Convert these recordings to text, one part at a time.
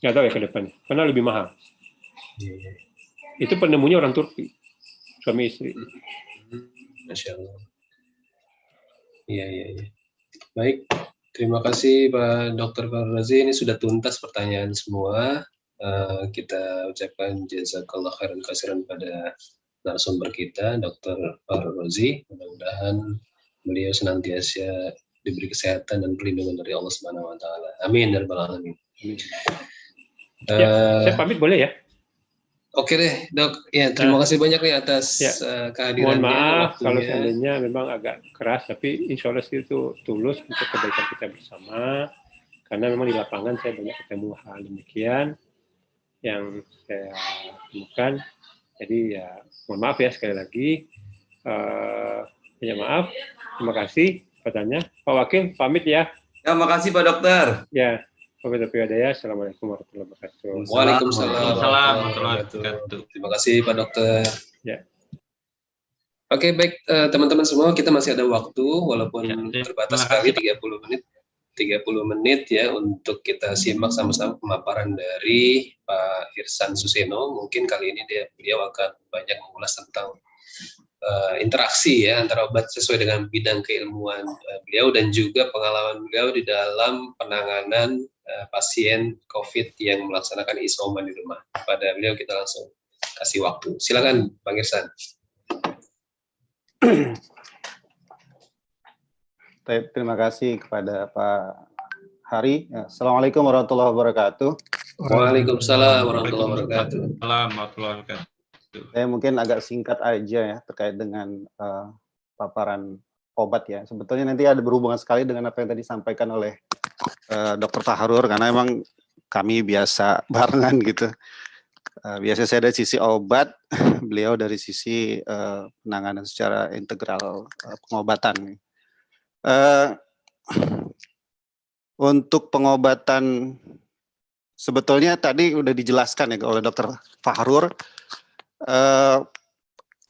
Nggak tahu ya ke depannya, karena lebih mahal. Iya. Itu penemunya orang Turki, suami istri. Masya Allah. Iya. Baik, terima kasih Pak Dr. Fahru Razi. Ini sudah tuntas pertanyaan semua. Kita ucapkan jazakallah khairan kasiran pada narasumber kita, Dr. Fahru Razi. Mudah-mudahan beliau senantiasa diberi kesehatan dan perlindungan dari Allah Subhanahu wa taala. Amin ya rabbal alamin. Ya, saya pamit boleh ya? Oke deh, Dok. Ya, terima kasih banyak nih atas kehadirannya. Mohon maaf waktunya. kalau seandainya memang agak keras, tapi insya Allah itu tulus untuk kebaikan kita bersama. Karena memang di lapangan saya banyak ketemu hal demikian yang saya temukan. Jadi ya mohon maaf ya sekali lagi. Ya maaf, terima kasih pertanyaan. Pak Wakil pamit ya. Ya, makasih Pak Dokter. Ya, wabillahi hidayah. Assalamualaikum warahmatullahi wabarakatuh. Waalaikumsalam warahmatullahi wabarakatuh. Terima kasih Pak Dokter. Ya. Oke, baik teman-teman semua, kita masih ada waktu walaupun terbatas sekali 30 menit ya untuk kita simak sama-sama pemaparan dari Pak Irsan Suseno. Mungkin kali ini beliau akan banyak mengulas tentang interaksi ya antara obat sesuai dengan bidang keilmuan beliau dan juga pengalaman beliau di dalam penanganan pasien COVID yang melaksanakan isoman di rumah. Pada beliau kita langsung kasih waktu. Silakan Bang Irsan. Terima kasih kepada Pak Hari. Assalamualaikum warahmatullahi wabarakatuh. Waalaikumsalam warahmatullahi wabarakatuh. Saya mungkin agak singkat aja ya terkait dengan paparan obat ya. Sebetulnya nanti ada berhubungan sekali dengan apa yang tadi disampaikan oleh Dr. Fahrur, karena emang kami biasa barengan gitu. Biasanya saya dari sisi obat, beliau dari sisi penanganan secara integral pengobatan. Untuk pengobatan sebetulnya tadi udah dijelaskan ya oleh Dr. Fahrur,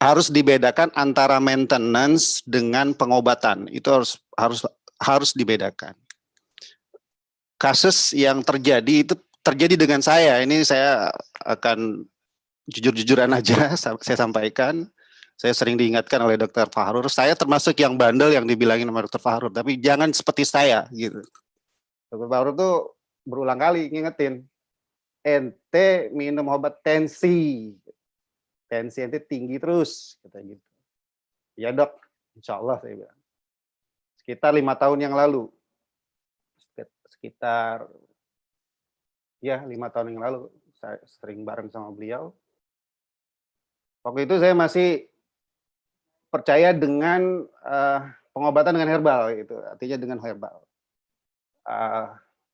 harus dibedakan antara maintenance dengan pengobatan. Itu harus dibedakan. Kasus yang terjadi itu terjadi dengan saya. Ini saya akan jujur-jujuran aja saya sampaikan. Saya sering diingatkan oleh Dr. Fahrur, saya termasuk yang bandel yang dibilangin sama Dr. Fahrur, tapi jangan seperti saya gitu. Dr. Fahrur tuh berulang kali ngingetin, ente minum obat tensi ente tinggi terus, kata gitu. Ya Dok, insya Allah saya bilang. Sekitar 5 tahun yang lalu, ya 5 tahun yang lalu, saya sering bareng sama beliau. Waktu itu saya masih percaya dengan pengobatan dengan herbal, gitu. Artinya dengan herbal.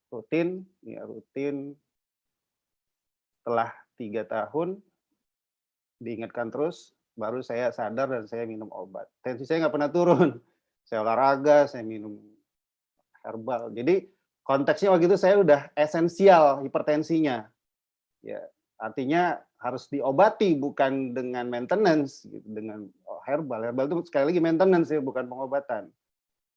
Rutin. Setelah 3 tahun, diingatkan terus, baru saya sadar dan saya minum obat. Tensi saya nggak pernah turun. Saya olahraga, saya minum herbal. Jadi konteksnya waktu itu saya udah esensial hipertensinya. Ya, artinya harus diobati bukan dengan maintenance, gitu, dengan herbal. Herbal itu sekali lagi maintenance ya, bukan pengobatan.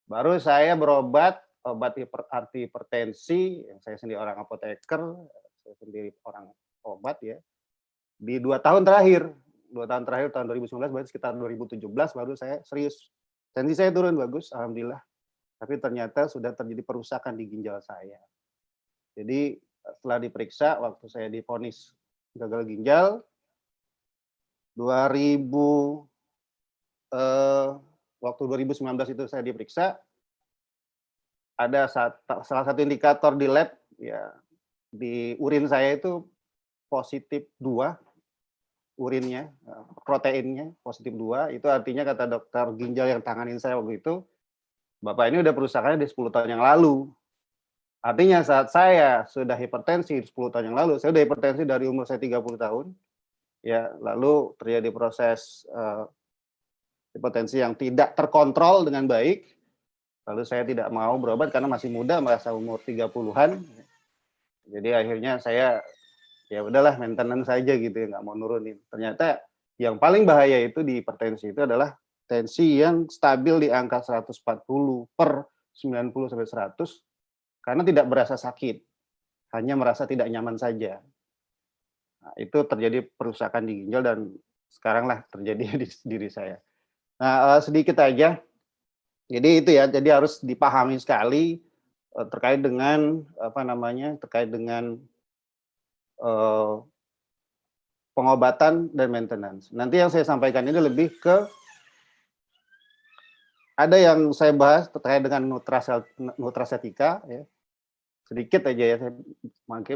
Baru saya berobat, obat arti hipertensi, yang saya sendiri orang apoteker, saya sendiri orang obat ya. Di 2 tahun terakhir, tahun 2019, berarti sekitar 2017 baru saya serius. Tensi saya turun bagus, alhamdulillah. Tapi ternyata sudah terjadi perusakan di ginjal saya. Jadi setelah diperiksa, waktu saya divonis gagal ginjal, waktu 2019 itu saya diperiksa, ada salah satu indikator di lab, ya di urin saya itu positif 2, urinnya, proteinnya positif 2, itu artinya kata dokter ginjal yang tanganin saya waktu itu, Bapak ini udah perusakannya di 10 tahun yang lalu. Artinya saat saya sudah hipertensi 10 tahun yang lalu, saya udah hipertensi dari umur saya 30 tahun, ya lalu terjadi proses hipertensi yang tidak terkontrol dengan baik, lalu saya tidak mau berobat karena masih muda, merasa umur 30-an, jadi akhirnya saya ya udahlah maintenance saja gitu ya, nggak mau nurunin. Ternyata yang paling bahaya itu di hipertensi itu adalah tensi yang stabil di angka 140/90 sampai 100 karena tidak berasa sakit. hanya merasa tidak nyaman saja. Nah, itu terjadi perusakan di ginjal dan sekaranglah terjadi di diri saya. Nah, sedikit aja. Jadi itu ya, jadi harus dipahami sekali terkait dengan apa namanya, terkait dengan pengobatan dan maintenance. Nanti yang saya sampaikan ini lebih ke ada yang saya bahas terkait dengan nutracetika ya. Sedikit aja ya, saya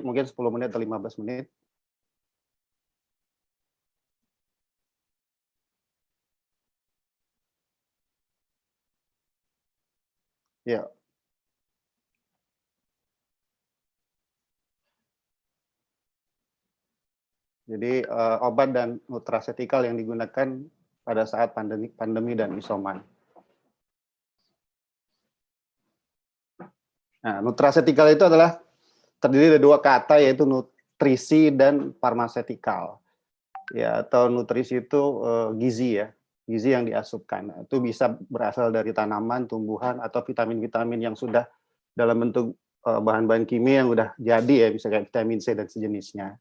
mungkin 10 menit atau 15 menit. Ya. Jadi obat dan nutracetikal yang digunakan pada saat pandemi dan isoman. Nah, nutracetikal itu adalah terdiri dari dua kata yaitu nutrisi dan farmasetikal. Ya, atau nutrisi itu gizi ya, gizi yang diasupkan. Itu bisa berasal dari tanaman, tumbuhan atau vitamin-vitamin yang sudah dalam bentuk bahan-bahan kimia yang udah jadi ya, misalnya vitamin C dan sejenisnya.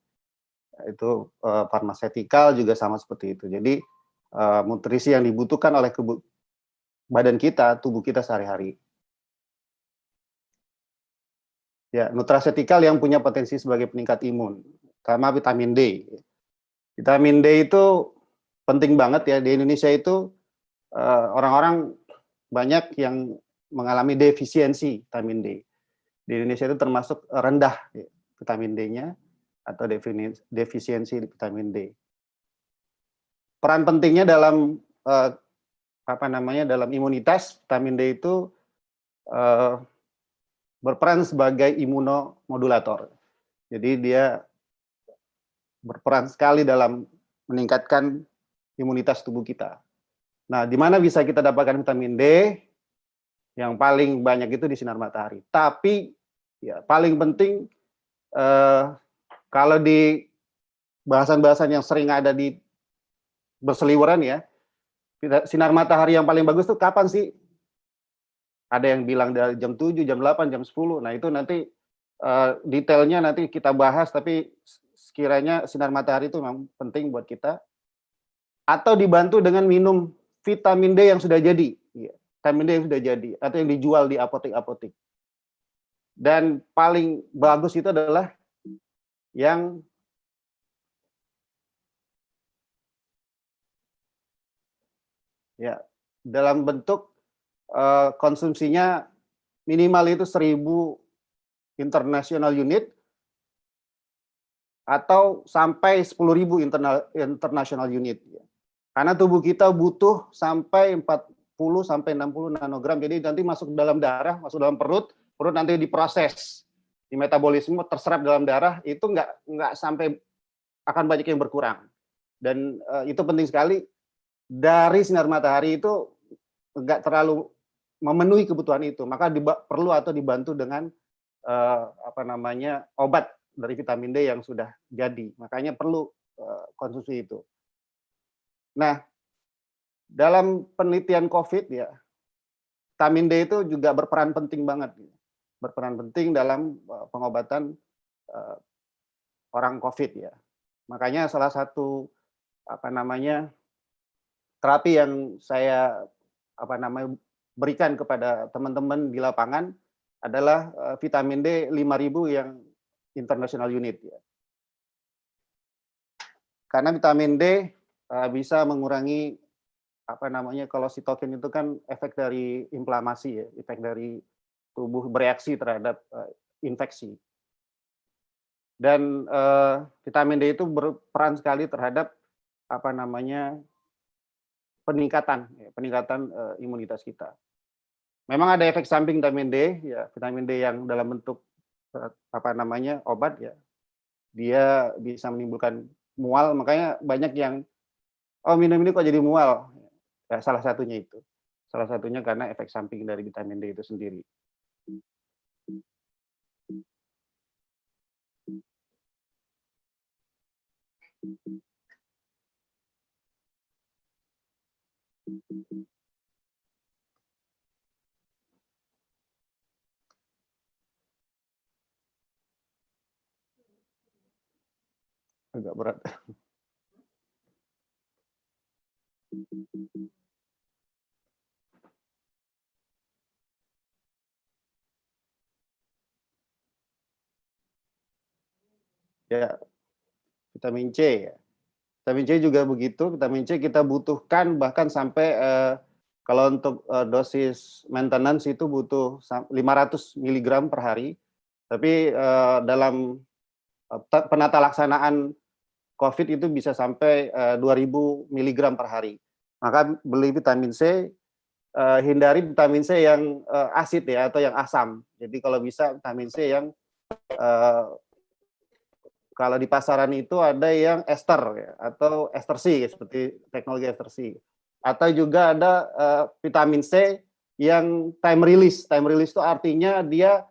Itu farmasetikal juga sama seperti itu. Jadi nutrisi yang dibutuhkan oleh badan kita, tubuh kita sehari-hari. Ya, nutracetikal yang punya potensi sebagai peningkat imun, sama vitamin D. Vitamin D itu penting banget ya, di Indonesia itu orang-orang banyak yang mengalami defisiensi vitamin D. Di Indonesia itu termasuk rendah ya, vitamin D-nya atau defisiensi vitamin D. Peran pentingnya dalam apa namanya, dalam imunitas, vitamin D itu berperan sebagai imunomodulator. Jadi dia berperan sekali dalam meningkatkan imunitas tubuh kita. Nah, di mana bisa kita dapatkan vitamin D? Yang paling banyak itu di sinar matahari. Tapi ya paling penting kalau di bahasan-bahasan yang sering ada di berseliweran ya, sinar matahari yang paling bagus tuh kapan sih? Ada yang bilang dari jam 7, jam 8, jam 10. Nah, itu nanti detailnya nanti kita bahas, tapi sekiranya sinar matahari itu memang penting buat kita. Atau dibantu dengan minum vitamin D yang sudah jadi. Vitamin D yang sudah jadi, atau yang dijual di apotek-apotek. Dan paling bagus itu adalah yang ya dalam bentuk konsumsinya minimal itu 1000 international unit atau sampai 10.000 international unit. Karena tubuh kita butuh sampai 40 sampai 60 nanogram. Jadi nanti masuk dalam darah, masuk dalam perut nanti diproses, di metabolisme terserap dalam darah, itu nggak sampai, akan banyak yang berkurang. Dan itu penting sekali. Dari sinar matahari itu nggak terlalu memenuhi kebutuhan itu, maka perlu atau dibantu dengan apa namanya, obat dari vitamin D yang sudah jadi. Makanya perlu konsumsi itu. Nah, dalam penelitian COVID ya, vitamin D itu juga berperan penting banget, berperan penting dalam pengobatan orang COVID ya. Makanya salah satu apa namanya, terapi yang saya apa namanya, berikan kepada teman-teman di lapangan adalah vitamin D 5.000 yang international unit ya. Karena vitamin D bisa mengurangi apa namanya, kalau sitokin itu kan efek dari inflamasi ya, efek dari tubuh bereaksi terhadap infeksi. Dan vitamin D itu berperan sekali terhadap apa namanya, peningkatan imunitas kita. Memang ada efek samping vitamin D ya, vitamin D yang dalam bentuk apa namanya, obat ya. Dia bisa menimbulkan mual, makanya banyak yang minum ini kok jadi mual. Ya, salah satunya itu. Salah satunya karena efek samping dari vitamin D itu sendiri. Agak berat. Ya, vitamin C ya. Vitamin C juga begitu, vitamin C kita butuhkan bahkan sampai kalau untuk dosis maintenance itu butuh 500 mg per hari. Tapi dalam penata laksanaan COVID itu bisa sampai 2000 mg per hari. Maka beli vitamin C, hindari vitamin C yang asid ya atau yang asam. Jadi kalau bisa vitamin C yang kalau di pasaran itu ada yang ester ya, atau ester C seperti teknologi ester C. Atau juga ada vitamin C yang time release. Time release itu artinya dia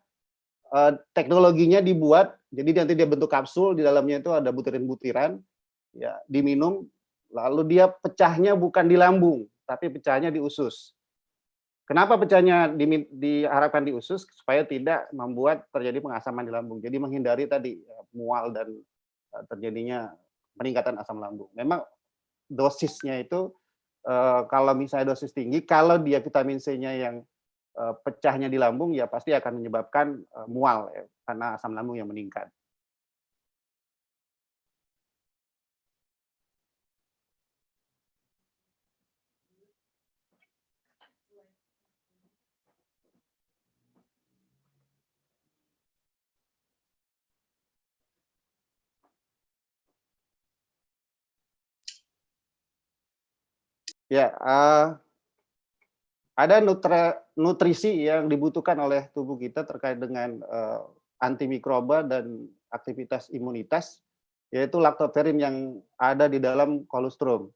teknologinya dibuat, jadi nanti dia bentuk kapsul, di dalamnya itu ada butiran-butiran, ya diminum, lalu dia pecahnya bukan di lambung, tapi pecahnya di usus. Kenapa pecahnya diharapkan di usus? Supaya tidak membuat terjadi pengasaman di lambung. Jadi menghindari tadi mual dan terjadinya peningkatan asam lambung. Memang dosisnya itu kalau misalnya dosis tinggi, kalau dia vitamin C-nya yang pecahnya di lambung, ya pasti akan menyebabkan mual ya, karena asam lambung yang meningkat. Ya, ada nutrisi yang dibutuhkan oleh tubuh kita terkait dengan antimikroba dan aktivitas imunitas, yaitu laktoferin yang ada di dalam kolostrum.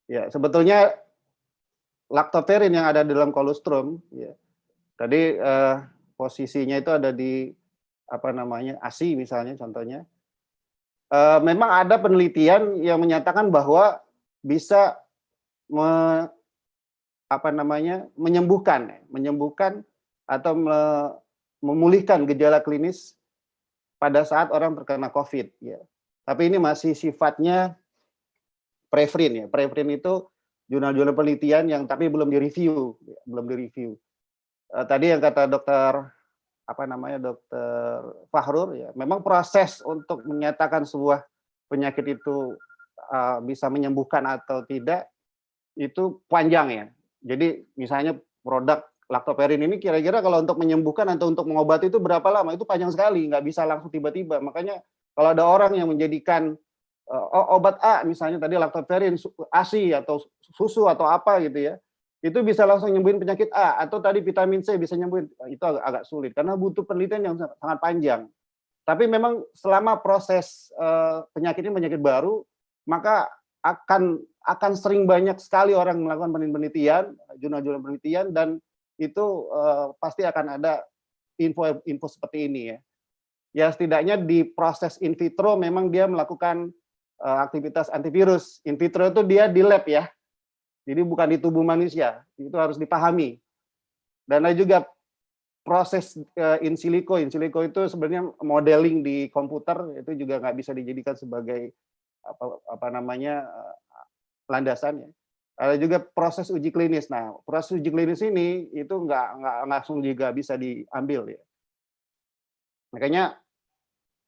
Ya, sebetulnya laktoferin yang ada di dalam kolostrum, ya, tadi posisinya itu ada di apa namanya ASI misalnya contohnya. Memang ada penelitian yang menyatakan bahwa bisa menyembuhkan atau memulihkan gejala klinis pada saat orang terkena COVID. Ya. Tapi ini masih sifatnya preferin ya. Preferin itu jurnal-jurnal penelitian yang tapi belum direview, tadi yang kata dokter Dokter Fahrur ya, memang proses untuk menyatakan sebuah penyakit itu bisa menyembuhkan atau tidak itu panjang ya. Jadi misalnya produk laktoferin ini kira-kira kalau untuk menyembuhkan atau untuk mengobati itu berapa lama? Itu panjang sekali, nggak bisa langsung tiba-tiba. Makanya kalau ada orang yang menjadikan obat A misalnya tadi laktoferin, ASI atau susu atau apa gitu ya, itu bisa langsung nyembuhin penyakit A, atau tadi vitamin C bisa nyembuhin, itu agak sulit karena butuh penelitian yang sangat panjang. Tapi memang selama proses penyakit ini penyakit baru, maka akan sering banyak sekali orang melakukan penelitian, jurnal-jurnal penelitian, dan itu pasti akan ada info seperti ini ya. Ya setidaknya di proses in vitro memang dia melakukan aktivitas antivirus. In vitro itu dia di lab ya. Jadi bukan di tubuh manusia, itu harus dipahami. Dan ada juga proses in silico. In silico itu sebenarnya modeling di komputer, itu juga nggak bisa dijadikan sebagai landasan ya. Ada juga proses uji klinis. Nah, proses uji klinis ini itu nggak langsung juga bisa diambil ya. Makanya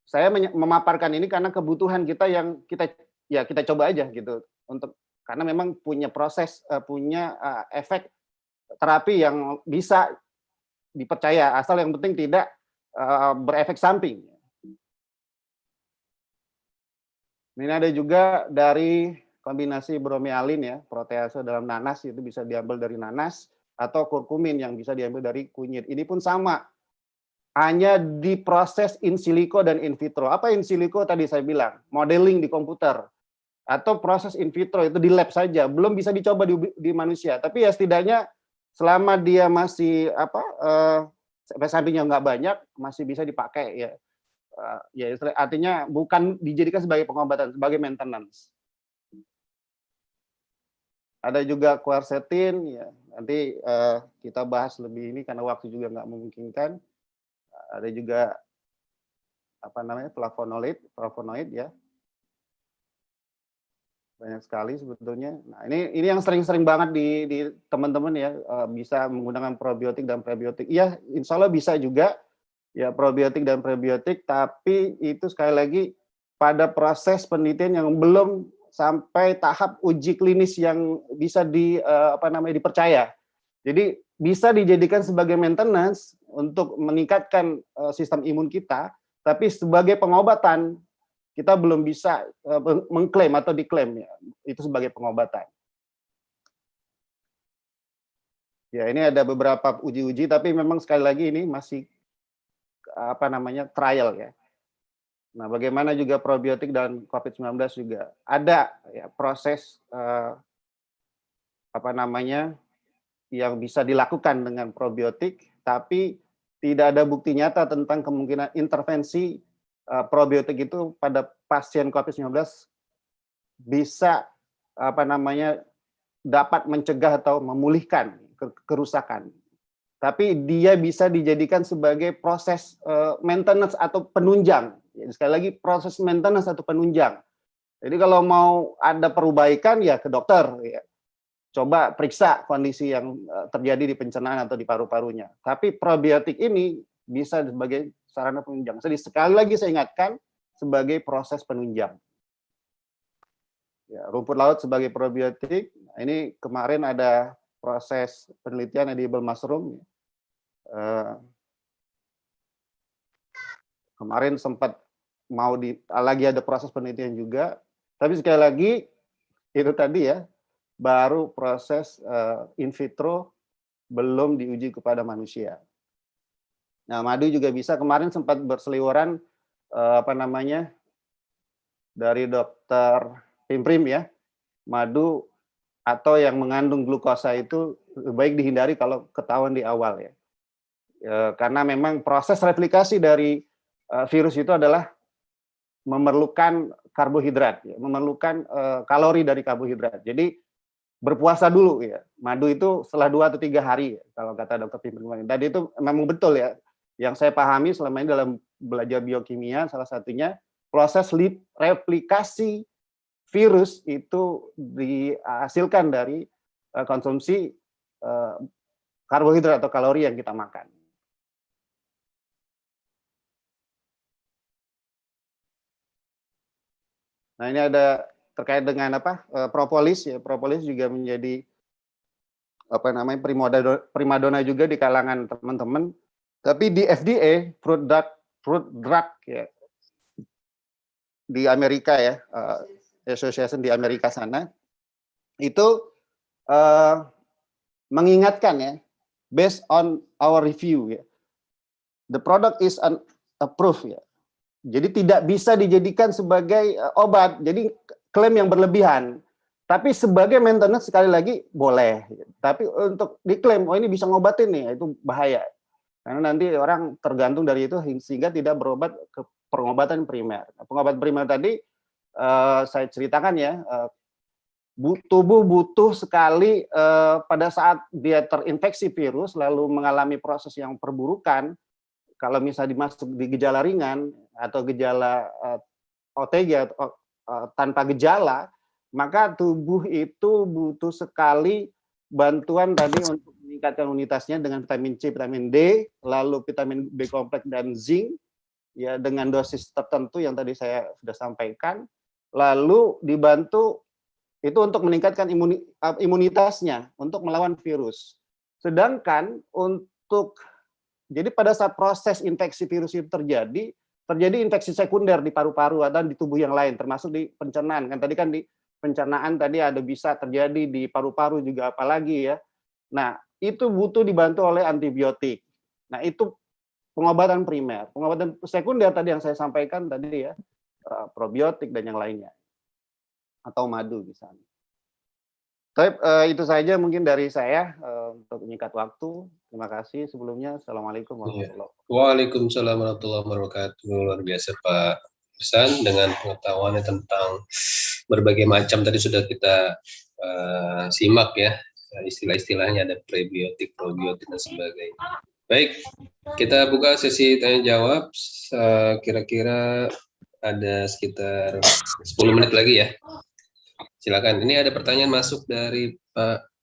saya memaparkan ini karena kebutuhan kita yang kita coba aja gitu untuk karena memang punya proses, punya efek terapi yang bisa dipercaya, asal yang penting tidak berefek samping. Ini ada juga dari kombinasi bromealin ya, protease dalam nanas, itu bisa diambil dari nanas, atau kurkumin yang bisa diambil dari kunyit. Ini pun sama, hanya diproses in silico dan in vitro. Apa in silico tadi saya bilang? Modeling di komputer. Atau proses in vitro itu di lab saja, belum bisa dicoba di manusia. Tapi ya setidaknya selama dia masih efek sampingnya nggak banyak, masih bisa dipakai ya. Ya artinya bukan dijadikan sebagai pengobatan, sebagai maintenance. Ada juga quercetin ya. Nanti kita bahas lebih ini karena waktu juga nggak memungkinkan. ada juga apa namanya flavonoid ya, banyak sekali sebetulnya. Nah ini yang sering-sering banget di teman-teman ya, bisa menggunakan probiotik dan prebiotik. Iya, insya Allah bisa juga ya probiotik dan prebiotik, tapi itu sekali lagi pada proses penelitian yang belum sampai tahap uji klinis yang bisa dipercaya. Jadi bisa dijadikan sebagai maintenance untuk meningkatkan sistem imun kita, tapi sebagai pengobatan kita belum bisa mengklaim atau diklaim ya, itu sebagai pengobatan. Ya, ini ada beberapa uji-uji, tapi memang sekali lagi ini masih trial ya. Nah, bagaimana juga probiotik dan COVID-19 juga ada ya proses yang bisa dilakukan dengan probiotik, tapi tidak ada bukti nyata tentang kemungkinan intervensi probiotik itu pada pasien COVID-19 bisa dapat mencegah atau memulihkan kerusakan. Tapi dia bisa dijadikan sebagai proses maintenance atau penunjang. Sekali lagi proses maintenance atau penunjang. Jadi kalau mau ada perbaikan ya ke dokter ya. Coba periksa kondisi yang terjadi di pencernaan atau di paru-parunya. Tapi probiotik ini bisa sebagai sarana penunjang. Jadi sekali lagi saya ingatkan sebagai proses penunjang. Ya, rumput laut sebagai probiotik. Ini kemarin ada proses penelitian edible mushroom. Kemarin sempat lagi ada proses penelitian juga. Tapi sekali lagi itu tadi ya, baru proses in vitro, belum diuji kepada manusia. Nah, madu juga bisa, kemarin sempat berseliweran dari dokter Pimprim ya, madu atau yang mengandung glukosa itu baik dihindari kalau ketahuan di awal ya. Karena memang proses replikasi dari virus itu adalah memerlukan karbohidrat, ya, memerlukan kalori dari karbohidrat. Jadi berpuasa dulu ya. Madu itu setelah 2 atau 3 hari kalau kata dokter Pimpin. Tadi itu memang betul ya. Yang saya pahami selama ini dalam belajar biokimia salah satunya proses replikasi virus itu dihasilkan dari konsumsi karbohidrat atau kalori yang kita makan. Nah, ini ada terkait dengan propolis ya. Propolis juga menjadi primadona juga di kalangan teman-teman. Tapi di FDA, fruit drug ya, di Amerika ya, association di Amerika sana itu mengingatkan ya, based on our review ya, the product is unapproved ya. Jadi tidak bisa dijadikan sebagai obat. Jadi klaim yang berlebihan. Tapi sebagai maintenance sekali lagi boleh. Tapi untuk diklaim, oh ini bisa ngobatin nih, itu bahaya. Karena nanti orang tergantung dari itu sehingga tidak berobat ke pengobatan primer. Pengobatan primer tadi saya ceritakan ya, tubuh butuh sekali pada saat dia terinfeksi virus lalu mengalami proses yang perburukan. Kalau misalnya dimasuk di gejala ringan atau gejala OTG atau tanpa gejala, maka tubuh itu butuh sekali bantuan tadi untuk meningkatkan unitasnya dengan vitamin C, vitamin D, lalu vitamin B kompleks dan zinc, ya dengan dosis tertentu yang tadi saya sudah sampaikan, lalu dibantu itu untuk meningkatkan imunitasnya untuk melawan virus. Sedangkan jadi pada saat proses infeksi virus itu terjadi infeksi sekunder di paru-paru atau di tubuh yang lain, termasuk di pencernaan. Kan tadi kan di pencernaan tadi ada bisa terjadi di paru-paru juga apalagi ya. Nah, itu butuh dibantu oleh antibiotik. Nah, itu pengobatan primer. Pengobatan sekunder tadi yang saya sampaikan tadi ya, probiotik dan yang lainnya. Atau madu misalnya. Tapi itu saja mungkin dari saya untuk menyingkat waktu. Terima kasih sebelumnya. Assalamualaikum warahmatullahi wabarakatuh. Waalaikumsalam warahmatullahi wabarakatuh. Luar biasa Pak Ihsan dengan pengetahuannya tentang berbagai macam tadi sudah kita simak ya, istilah-istilahnya ada prebiotik, probiotik dan sebagainya. Baik, kita buka sesi tanya jawab. Kira-kira ada sekitar 10 menit lagi ya. Silakan. Ini ada pertanyaan masuk dari Pak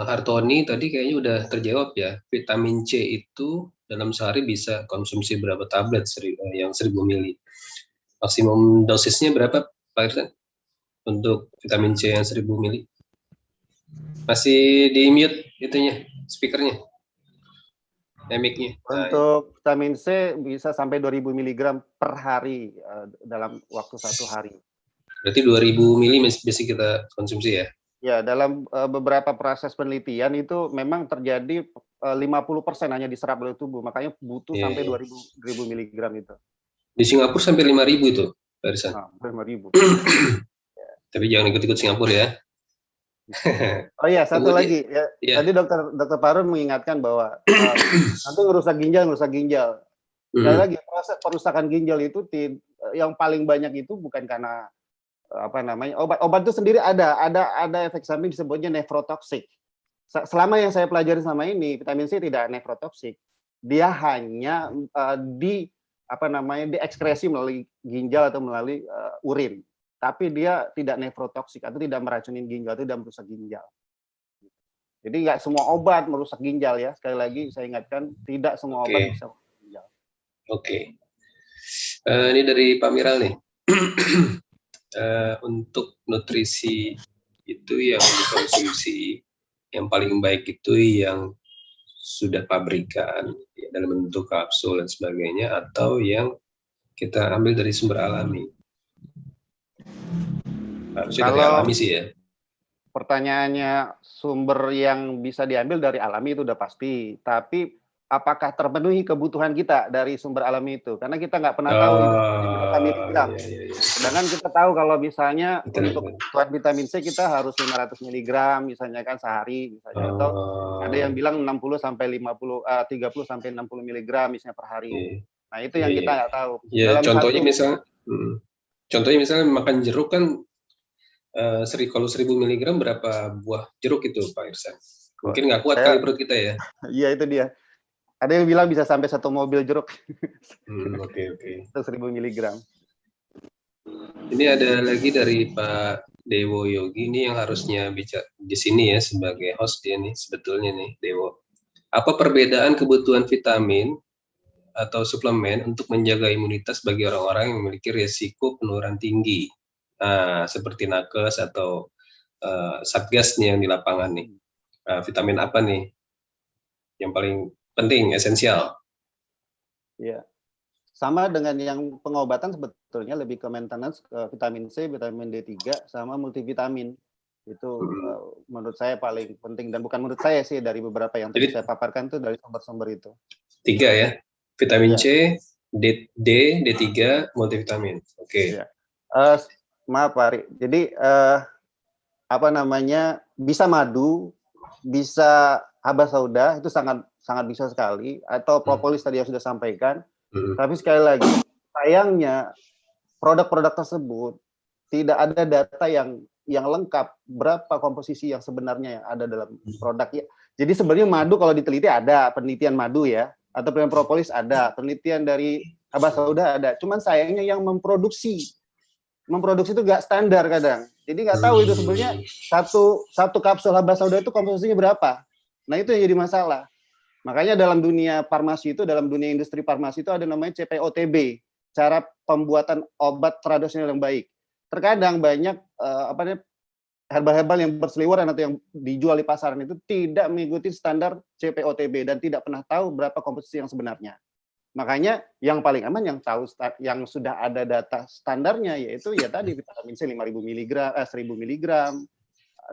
Hartoni. Tadi kayaknya udah terjawab ya. Vitamin C itu dalam sehari bisa konsumsi berapa tablet yang 1000 mili? Maksimum dosisnya berapa, Pak Irsan? Untuk vitamin C yang 1000 mili? Masih di mute itunya, speakernya, mic-nya. Untuk vitamin C bisa sampai 2000 mg per hari dalam waktu 1 hari. Berarti 2000 mili bisa kita konsumsi ya? Ya, dalam beberapa proses penelitian itu memang terjadi 50% hanya diserap oleh tubuh, makanya butuh sampai 2000 mg itu. Di Singapura sampai 5000 itu, Pak Irsan. 5000. Tapi jangan ikut-ikut Singapura ya. Oh iya, satu lagi ya. Tadi dokter Parun mengingatkan bahwa nanti ngerusak ginjal. Sekali lagi proses perusakan ginjal itu yang paling banyak itu bukan karena obat itu sendiri ada efek samping disebutnya nefrotoksik. Selama yang saya pelajari selama ini vitamin C tidak nefrotoksik. Dia hanya diekskresi melalui ginjal atau melalui urin. Tapi dia tidak nefrotoksik atau tidak meracunin ginjal, atau tidak merusak ginjal. Jadi nggak semua obat merusak ginjal ya. Sekali lagi saya ingatkan, tidak semua obat bisa merusak ginjal. Oke. Ini dari Pak Miral nih. Untuk nutrisi itu yang dikonsumsi yang paling baik itu yang sudah pabrikan ya, dalam bentuk kapsul dan sebagainya, atau yang kita ambil dari sumber alami? Harusnya dari alami sih ya. Pertanyaannya sumber yang bisa diambil dari alami itu udah pasti, tapi apakah terpenuhi kebutuhan kita dari sumber alami itu? Karena kita nggak pernah tahu itu berapa miligram. Sedangkan kita tahu kalau misalnya untuk kebutuhan vitamin C kita harus 500 mg misalnya kan sehari misalnya, atau ada yang bilang 30 sampai 60 mg misalnya per hari. Nah, itu yang kita nggak tahu. Ya, contohnya misalnya makan jeruk kan kalau 1000 mg berapa buah jeruk itu, Pak Irsan? Mungkin nggak kuat kali perut kita ya. Iya, itu dia. Ada yang bilang bisa sampai 1 mobil jeruk. Oke. Itu 1000 mg. Ini ada lagi dari Pak Dewo Yogi, ini yang harusnya bicara di sini ya sebagai host dia nih sebetulnya nih, Dewo. Apa perbedaan kebutuhan vitamin atau suplemen untuk menjaga imunitas bagi orang-orang yang memiliki risiko penurunan tinggi? Nah, seperti nakes atau satgas nih yang di lapangan nih. Vitamin apa nih yang paling penting, esensial? Iya. Sama dengan yang pengobatan sebetulnya lebih ke maintenance, vitamin C, vitamin D3, sama multivitamin. Itu menurut saya paling penting, dan bukan menurut saya sih, dari beberapa yang tadi saya paparkan itu dari sumber-sumber itu. 3 ya, vitamin C, D3, multivitamin. Oke. Ya. Maaf Pak Ari, jadi bisa madu, bisa haba sauda, itu sangat bisa sekali, atau propolis tadi yang sudah sampaikan. Tapi sekali lagi, sayangnya produk-produk tersebut tidak ada data yang lengkap berapa komposisi yang sebenarnya yang ada dalam produknya. Jadi sebenarnya madu kalau diteliti ada penelitian madu ya, atau penelitian propolis ada, penelitian dari haba sauda ada. Cuman sayangnya yang memproduksi itu nggak standar kadang. Jadi nggak tahu itu sebenarnya satu kapsul haba sauda itu komposisinya berapa. Nah, itu yang jadi masalah. Makanya dalam dunia farmasi itu, dalam dunia industri farmasi itu ada namanya CPOTB, cara pembuatan obat tradisional yang baik. Terkadang banyak herbal-herbal yang berseliweran atau yang dijual di pasaran itu tidak mengikuti standar CPOTB dan tidak pernah tahu berapa komposisi yang sebenarnya. Makanya yang paling aman yang tahu yang sudah ada data standarnya, yaitu ya tadi vitamin C 1000 mg, 1000 mg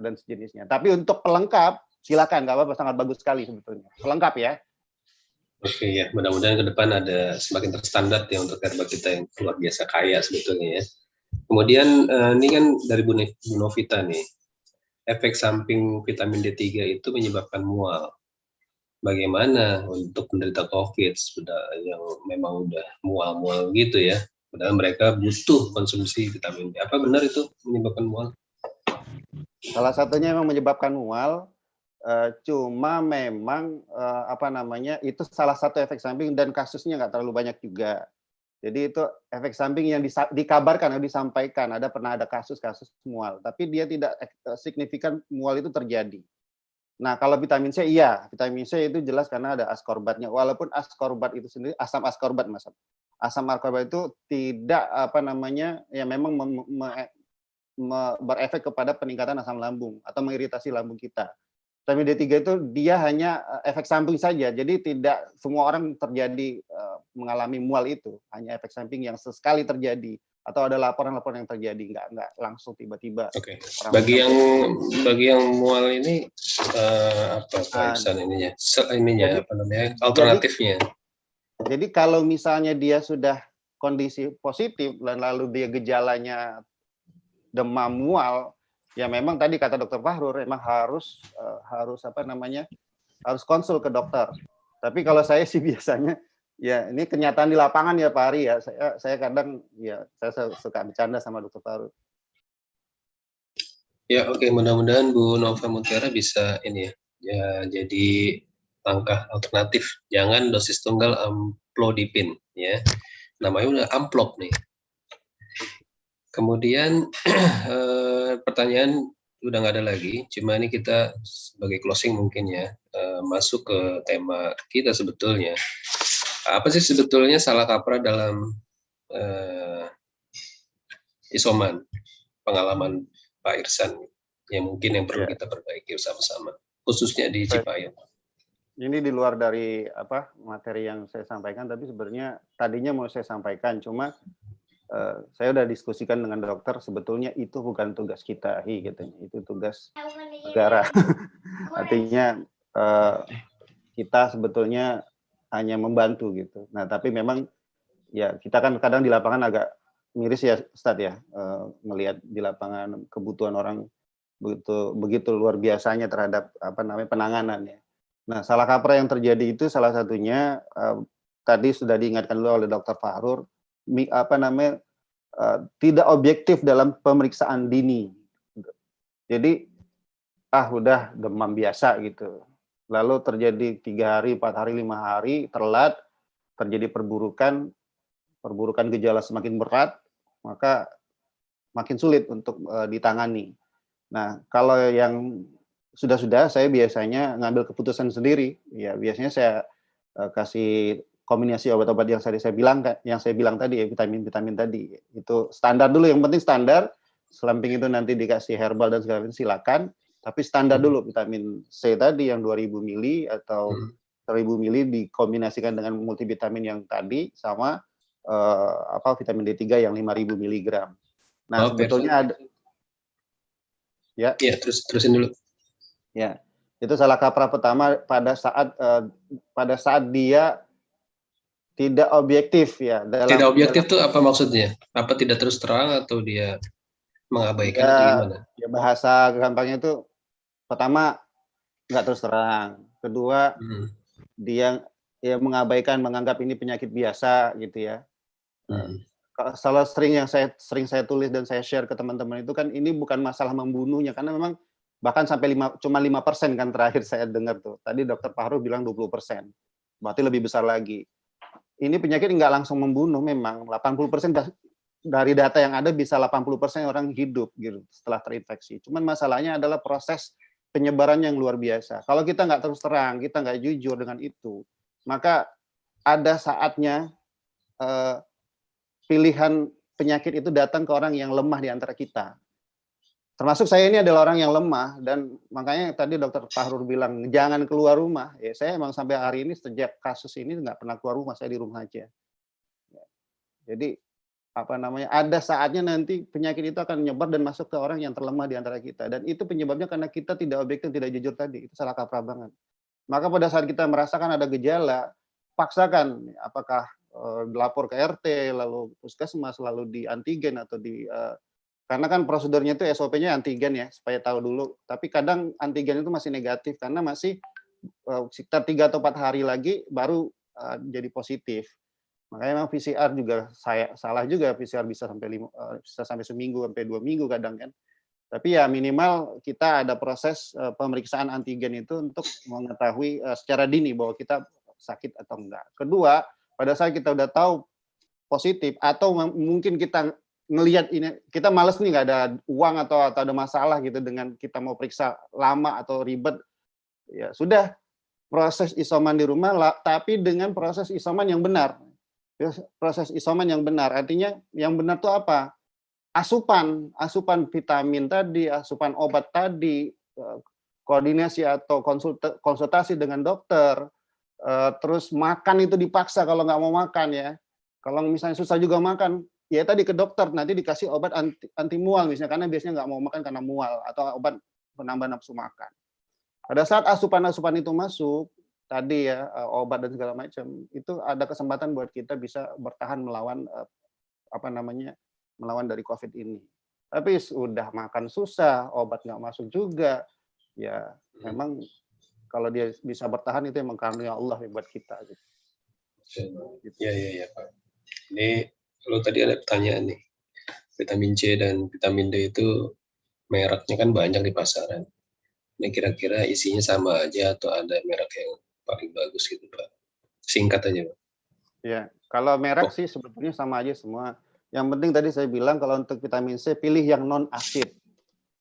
dan sejenisnya. Tapi untuk pelengkap silakan, nggak apa-apa, sangat bagus sekali sebetulnya. Pelengkap ya. Oke ya, mudah-mudahan ke depan ada semakin terstandar ya untuk herbal kita yang luar biasa kaya sebetulnya ya. Kemudian ini kan dari Bu Novita nih, efek samping vitamin D3 itu menyebabkan mual. Bagaimana untuk penderita COVID yang memang udah mual-mual gitu ya, padahal mereka butuh konsumsi vitamin D. Apa benar itu menyebabkan mual? Salah satunya memang menyebabkan mual. cuma memang apa namanya, itu salah satu efek samping dan kasusnya nggak terlalu banyak juga. Jadi itu efek samping yang dikabarkan atau disampaikan, pernah ada kasus-kasus mual, tapi dia tidak signifikan mual itu terjadi. Nah, kalau vitamin C iya, vitamin C itu jelas karena ada ascorbatnya, walaupun ascorbat itu sendiri asam ascorbat, Mas. Asam ascorbat itu tidak apa namanya, ya memang berefek kepada peningkatan asam lambung atau mengiritasi lambung kita. Vitamin D3 itu dia hanya efek samping saja, jadi tidak semua orang terjadi mengalami mual itu, hanya efek samping yang sesekali terjadi atau ada laporan-laporan yang terjadi, nggak langsung tiba-tiba. Oke. Bagi yang mual ini apa Pak Ihsan ininya? Jadi, apa namanya? Alternatifnya. Jadi kalau misalnya dia sudah kondisi positif dan lalu dia gejalanya demam mual, ya memang tadi kata Dokter Fahrur, memang harus apa namanya, harus konsul ke dokter. Tapi kalau saya sih biasanya, ya ini kenyataan di lapangan ya Pak Ari ya, saya kadang ya saya suka bercanda sama Dokter Fahrur. Ya oke, mudah-mudahan Bu Nova Mutiara bisa ini ya jadi langkah alternatif. Jangan dosis tunggal amlodipin ya. Namanya udah amplop nih. Kemudian pertanyaan udah nggak ada lagi, cuma ini kita sebagai closing mungkin ya, masuk ke tema kita sebetulnya. Apa sih sebetulnya salah kaprah dalam isoman, pengalaman Pak Irsan, yang mungkin yang perlu kita perbaiki sama-sama, khususnya di Cipayung. Ini di luar dari apa materi yang saya sampaikan, tapi sebenarnya tadinya mau saya sampaikan, cuma saya udah diskusikan dengan dokter, sebetulnya itu bukan tugas kita, katanya. Itu tugas negara. Artinya kita sebetulnya hanya membantu gitu. Nah, tapi memang ya kita kan kadang di lapangan agak miris ya, Ustadz ya, melihat di lapangan kebutuhan orang begitu luar biasanya terhadap apa namanya penanganannya. Nah, salah kaprah yang terjadi itu salah satunya tadi sudah diingatkan dulu oleh Dokter Fahrur, apa namanya, tidak objektif dalam pemeriksaan dini. Jadi udah demam biasa gitu. Lalu terjadi 3 hari, 4 hari, 5 hari terlambat, terjadi perburukan gejala semakin berat, maka makin sulit untuk ditangani. Nah, kalau yang sudah saya biasanya ngambil keputusan sendiri. Ya, biasanya saya kasih kombinasi obat-obat yang saya bilang tadi ya, vitamin tadi. Itu standar dulu, yang penting standar. Selamping itu nanti dikasih herbal dan segala macam silakan, tapi standar dulu vitamin C tadi yang 2000 mili atau 1000 mili dikombinasikan dengan multivitamin yang tadi sama vitamin D3 yang 5000 miligram. Nah, sebetulnya ada ya. Ya, terusin dulu. Ya. Itu salah kaprah pertama pada saat dia tidak objektif ya. Tidak objektif itu apa maksudnya? Apa tidak terus terang atau dia mengabaikan atau gimana? Ya bahasa gampangnya itu pertama nggak terus terang, kedua dia ya mengabaikan, menganggap ini penyakit biasa gitu ya. Salah sering saya tulis dan saya share ke teman-teman itu kan ini bukan masalah membunuhnya, karena memang bahkan sampai cuma 5% kan terakhir saya dengar tuh. Tadi Dokter Fahrur bilang 20%, berarti lebih besar lagi. Ini penyakit nggak langsung membunuh, memang 80% dari data yang ada bisa 80% orang hidup gitu setelah terinfeksi. Cuman masalahnya adalah proses penyebarannya yang luar biasa. Kalau kita nggak terus terang, kita nggak jujur dengan itu, maka ada saatnya pilihan penyakit itu datang ke orang yang lemah di antara kita. Termasuk saya ini adalah orang yang lemah, dan makanya tadi Dokter Fahrur bilang jangan keluar rumah. Ya, saya emang sampai hari ini sejak kasus ini nggak pernah keluar rumah, saya di rumah aja. Jadi apa namanya, ada saatnya nanti penyakit itu akan menyebar dan masuk ke orang yang terlemah di antara kita, dan itu penyebabnya karena kita tidak objektif, tidak jujur tadi. Itu salah kaprah banget. Maka pada saat kita merasakan ada gejala, paksakan apakah lapor ke RT, lalu puskesmas, lalu di antigen atau di karena kan prosedurnya itu SOP-nya antigen ya, supaya tahu dulu. Tapi kadang antigen itu masih negatif karena masih sekitar 3 atau 4 hari lagi baru jadi positif. Makanya memang PCR juga salah juga, PCR bisa sampai seminggu sampai 2 minggu kadang kan. Tapi ya minimal kita ada proses pemeriksaan antigen itu untuk mengetahui secara dini bahwa kita sakit atau enggak. Kedua, pada saat kita udah tahu positif atau mungkin kita ngelihat ini, kita males nih nggak ada uang atau ada masalah gitu dengan kita mau periksa lama atau ribet, ya sudah proses isoman di rumah, tapi dengan proses isoman yang benar. Proses isoman yang benar, artinya yang benar itu apa? Asupan vitamin tadi, asupan obat tadi, koordinasi atau konsultasi dengan dokter, terus makan itu dipaksa kalau nggak mau makan ya. Kalau misalnya susah juga makan, ya tadi ke dokter, nanti dikasih obat anti mual misalnya, karena biasanya nggak mau makan karena mual, atau obat penambah nafsu makan. Pada saat asupan-asupan itu masuk, tadi ya, obat dan segala macam, itu ada kesempatan buat kita bisa bertahan melawan melawan dari COVID ini. Tapi sudah makan susah, obat nggak masuk juga, ya memang kalau dia bisa bertahan itu emang karunia Allah buat kita. Gitu. Ya Pak. Ini kalau tadi ada pertanyaan nih, vitamin C dan vitamin D itu mereknya kan banyak di pasaran. Ini kira-kira isinya sama aja atau ada merek yang paling bagus gitu Pak? Singkat aja Pak. Ya, kalau merek sih sebetulnya sama aja semua. Yang penting tadi saya bilang kalau untuk vitamin C pilih yang non asid.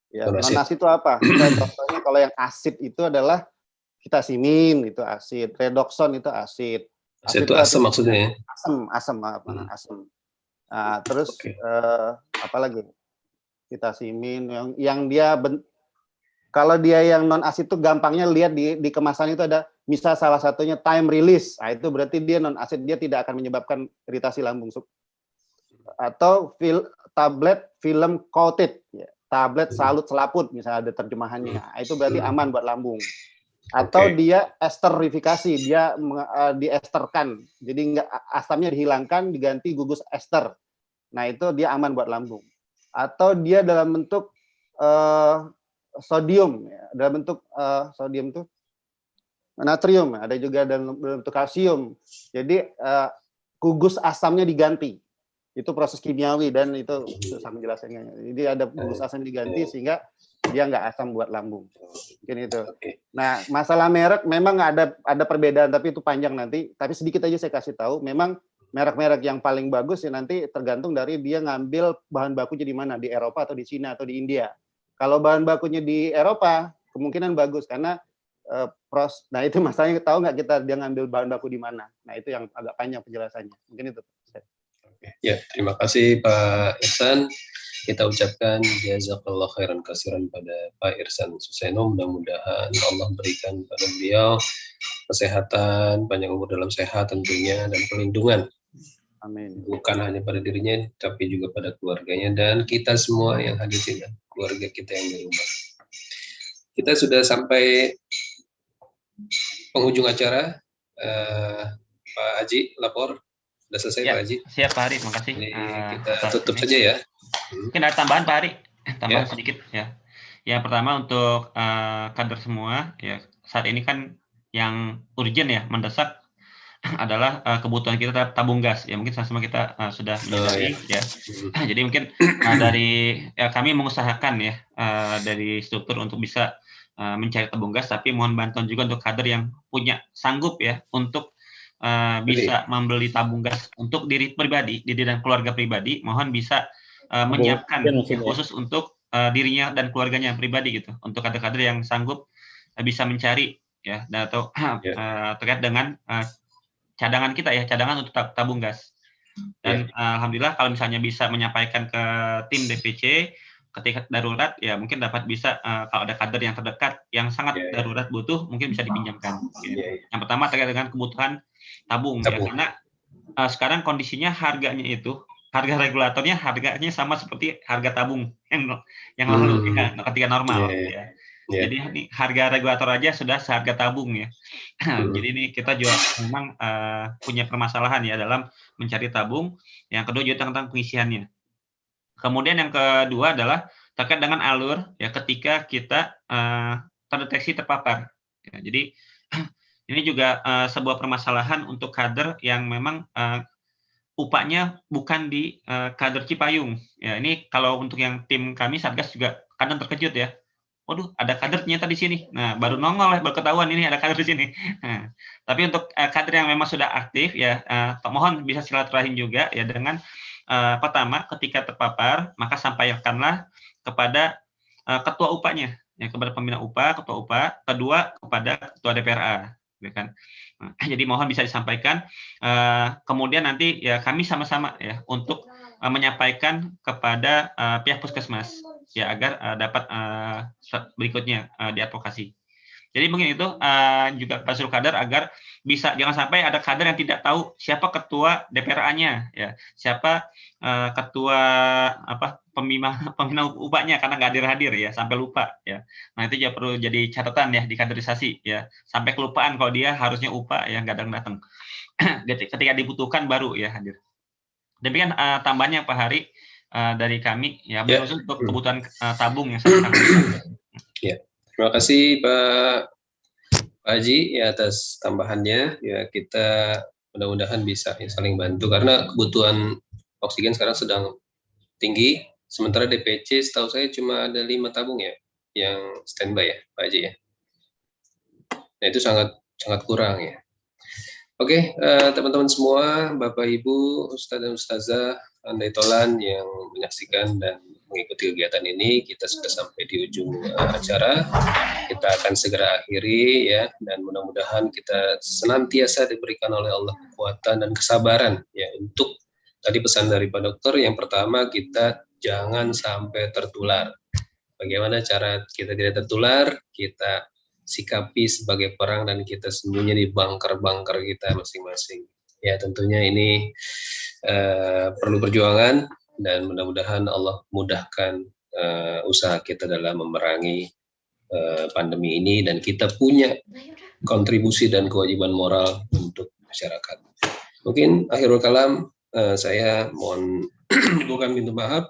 Ya, non asid itu apa? Contohnya kalau yang asid itu adalah vitamin itu asid, redoxon itu asid. Asid itu asam maksudnya ya? Asam. Nah, terus apa lagi? Vitamin yang dia kalau dia yang non asid itu gampangnya lihat di kemasan itu ada misal salah satunya time release. Nah, itu berarti dia non asid, dia tidak akan menyebabkan iritasi lambung. Atau tablet film coated, ya. Tablet salut selaput misalnya ada terjemahannya. Nah, itu berarti aman buat lambung. Atau dia esterifikasi, dia diesterkan. Jadi enggak, asamnya dihilangkan, diganti gugus ester. Nah, itu dia aman buat lambung. Atau dia dalam bentuk sodium, ya. Dalam bentuk sodium itu natrium, ada juga dalam bentuk kalsium. Jadi gugus asamnya diganti. Itu proses kimiawi dan itu susah menjelaskannya. Jadi ada gugus asam diganti sehingga dia nggak asam buat lambung. Mungkin itu. Nah, masalah merek memang ada perbedaan, tapi itu panjang nanti. Tapi sedikit aja saya kasih tahu. Memang merek-merek yang paling bagus ya nanti tergantung dari dia ngambil bahan bakunya di mana, di Eropa atau di Cina atau di India. Kalau bahan bakunya di Eropa kemungkinan bagus karena nah itu masalahnya, tahu nggak kita dia ngambil bahan baku di mana. Nah itu yang agak panjang penjelasannya. Mungkin itu. Ya, terima kasih Pak Ihsan. Kita ucapkan jazakallah khairan kasiran pada Pak Ihsan Suseno. Mudah-mudahan Allah berikan pada beliau kesehatan, panjang umur dalam sehat tentunya, dan perlindungan. Amin. Bukan hanya pada dirinya, tapi juga pada keluarganya dan kita semua yang hadir di sini, keluarga kita yang di rumah. Kita sudah sampai penghujung acara. Pak Haji lapor. Sudah selesai ya, Pak Haji? Siap Pak Hari, terima kasih. Ini kita tutup saja ya. Mungkin ada tambahan Pak Hari, tambahan sedikit ya. Yang pertama untuk kader semua, ya saat ini kan yang urgent ya, mendesak adalah kebutuhan kita terhadap tabung gas. Ya mungkin sama-sama kita sudah menyadari ya. Jadi mungkin dari kami mengusahakan ya dari struktur untuk bisa mencari tabung gas, tapi mohon bantuan juga untuk kader yang sanggup ya untuk bisa membeli tabung gas untuk diri pribadi, diri dan keluarga pribadi, mohon bisa menyiapkan khusus untuk dirinya dan keluarganya pribadi gitu, untuk kader-kader yang sanggup bisa mencari ya, atau terkait dengan cadangan kita ya, cadangan untuk tabung gas. Dan alhamdulillah kalau misalnya bisa menyampaikan ke tim DPC ketika darurat ya mungkin dapat bisa kalau ada kader yang terdekat yang sangat darurat butuh mungkin bisa dipinjamkan. Yang pertama terkait dengan kebutuhan tabung. Ya karena sekarang kondisinya harganya itu harga regulatornya harganya sama seperti harga tabung yang lalu ya, ketika normal ya. Jadi ini harga regulator aja sudah seharga tabung ya. Jadi ini kita juga memang punya permasalahan ya dalam mencari tabung. Yang kedua juga tentang pengisiannya. Kemudian yang kedua adalah terkait dengan alur ya ketika kita terdeteksi terpapar. Ya, jadi ini juga sebuah permasalahan untuk kader yang memang upahnya bukan di kader Cipayung. Ya, ini kalau untuk yang tim kami Satgas juga kadang terkejut ya. Waduh, ada kader ternyata di sini. Nah, baru nongol, baru ketahuan ini ada kader di sini. Nah, tapi untuk kader yang memang sudah aktif ya, mohon bisa silaturahim juga ya dengan pertama ketika terpapar maka sampaikanlah kepada ketua UPA-nya, ya kepada pembina UPA, ketua UPA, kedua kepada ketua DPRA, ya kan. Nah, jadi mohon bisa disampaikan. Kemudian nanti ya kami sama-sama ya untuk menyampaikan kepada pihak puskesmas ya agar dapat berikutnya diadvokasi. Jadi mungkin itu juga Pak seluruh kader agar bisa jangan sampai ada kader yang tidak tahu siapa ketua DPRA-nya ya, siapa ketua pembina UPA-nya karena nggak hadir ya sampai lupa ya. Nah itu juga perlu jadi catatan ya di kaderisasi ya, sampai kelupaan kalau dia harusnya UPA ya nggak datang. Ketika dibutuhkan baru ya hadir. Demikian tambahannya Pak Hari dari kami ya, khusus untuk kebutuhan tabung yang sangat besar. Ya, terima kasih Pak Haji ya atas tambahannya. Ya kita mudah-mudahan bisa ya, saling bantu karena kebutuhan oksigen sekarang sedang tinggi. Sementara DPC setahu saya cuma ada 5 tabung ya yang standby ya Pak Haji ya. Nah itu sangat kurang ya. Oke, teman-teman semua, Bapak Ibu, Ustadz dan Ustazah, andai tolan yang menyaksikan dan mengikuti kegiatan ini, kita sudah sampai di ujung acara. Kita akan segera akhiri ya, dan mudah-mudahan kita senantiasa diberikan oleh Allah kekuatan dan kesabaran ya untuk tadi pesan dari Pak Dokter. Yang pertama, kita jangan sampai tertular. Bagaimana cara kita tidak tertular? Kita sikapi sebagai perang dan kita sembunyi di bunker-bunker kita masing-masing. Ya tentunya ini perlu perjuangan dan mudah-mudahan Allah mudahkan usaha kita dalam memerangi pandemi ini dan kita punya kontribusi dan kewajiban moral untuk masyarakat. Mungkin akhirul kalam saya mohon bukan pintu maaf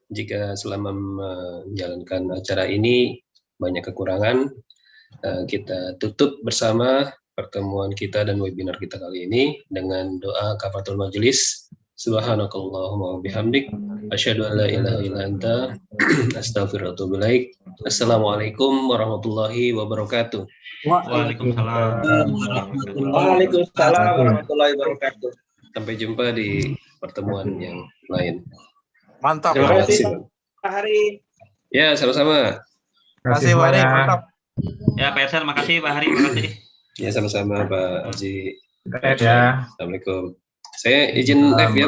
jika selama menjalankan acara ini banyak kekurangan. Kita tutup bersama pertemuan kita dan webinar kita kali ini dengan doa kafaratul majelis. Subhanakallahumma wa bihamdik asyhadu an la ilaha illa anta astaghfiruka wa atubu ilaik. Assalamualaikum warahmatullahi wabarakatuh. Waalaikumsalam. Waalaikumsalam warahmatullahi wabarakatuh. Sampai jumpa di pertemuan yang lain. Mantap. Terima kasih Pak Hari. Ya, sama-sama. Terima kasih Pak Hari, mantap. Ya Pak Ersan, makasih Pak Hari, makasih. Ya sama-sama Pak Haji. Ya. Assalamualaikum. Saya izin live ya.